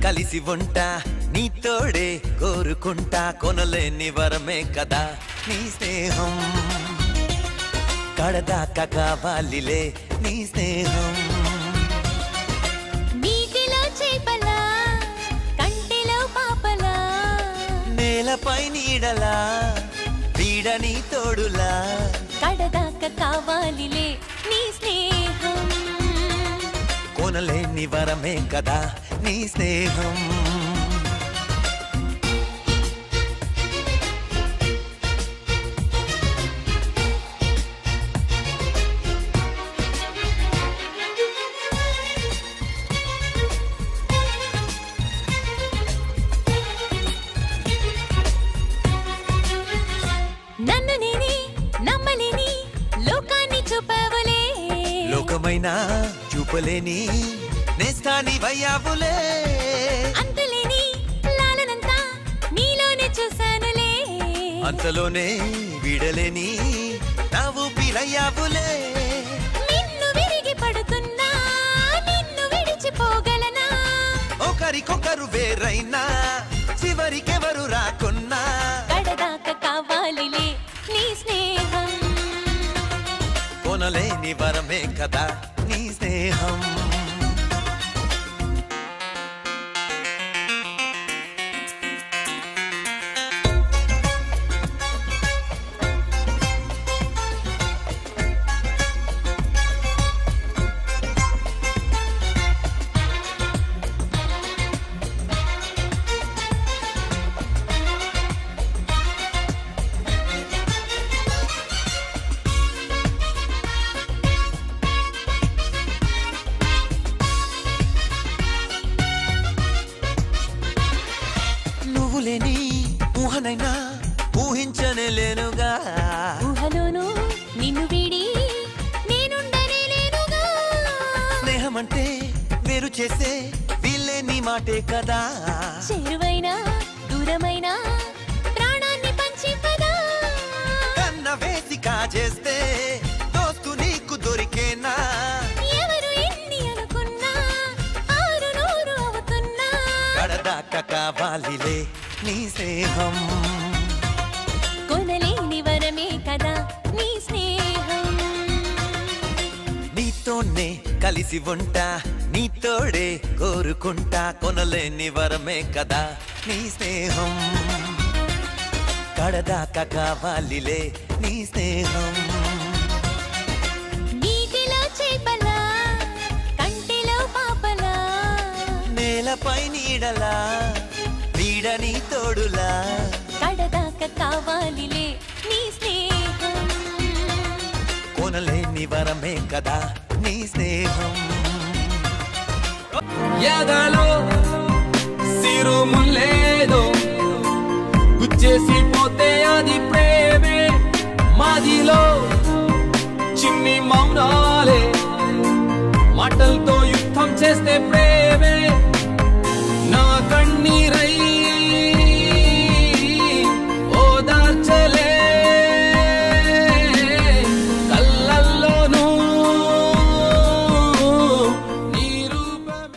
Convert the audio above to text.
కలిసి ఉంటా నీ తోడే కోరుకుంటా కొనలేని వరమే కదా నీ స్నేహం కడదాకా కావాలిలే నీ స్నేహం నీటిలో చేపలా కంటిలో పాపలా నేలపై నీడలా వీడని తోడులా కడదాకా కావాలిలే నీ స్నేహం కొనలేని వరమే కదా నీ స్నేహం నన్ను నేనే నమ్మలేని లోకాన్ని చూపవలే లోకమైనా చూపలేని నేస్తాని వయ్యావులే అంతలేని లాలనంతా నీలోనే చూశానులే అంతలోనే విడలేని నా ఊపిరయ్యావులే నిన్ను విరిగి పడుతున్నా నిన్ను విడిచిపోగలనా ఒకరికొకరు వేరైనా చివరికెవరు రాకున్నా కడదాకా కావాలిలే నీ స్నేహం కొనలేని వరమే కదా నీ స్నేహం నువ్వులేని ఊహనైనా ఊహించనేలేనుగా ఊహలోను నిన్ను వీడి నేనుండనే లేనుగా స్నేహమంటే వేరు చేసే వీళ్ళేని మాటే కదా చేరువైనా దూరమైనా ప్రాణాన్ని పంచి పదా కన్న వేసి కాజేస్తే దోస్తు నీకు దొరికేనా ఎవరు ఎన్ని అనుకున్నా ఆరు నూరు అవుతున్నా కడదాకా కావాలిలే నీ స్నేహం కొనలేని వరమే కదా నీ స్నేహం నీతోనే కలిసి ఉంటా నీ తోడే కోరుకుంటా కొనలేని వరమే కదా నీ స్నేహం కడదాకా కావాలిలే నీ స్నేహం నీటిలో చేపలా కంటిలో పాపలా నేలపై నీడలా వీడని తోడులా కడదాకా కావాలిలే నీ స్నేహం కొనలేని వరమే కదా నీ స్నేహం ఎదలో సిరుములేదో గుచ్చేసి పోతే అది ప్రేమే మాదిలో చిన్ని మౌనాలే మాటలతో యుద్ధం చేస్తే ప్రేమే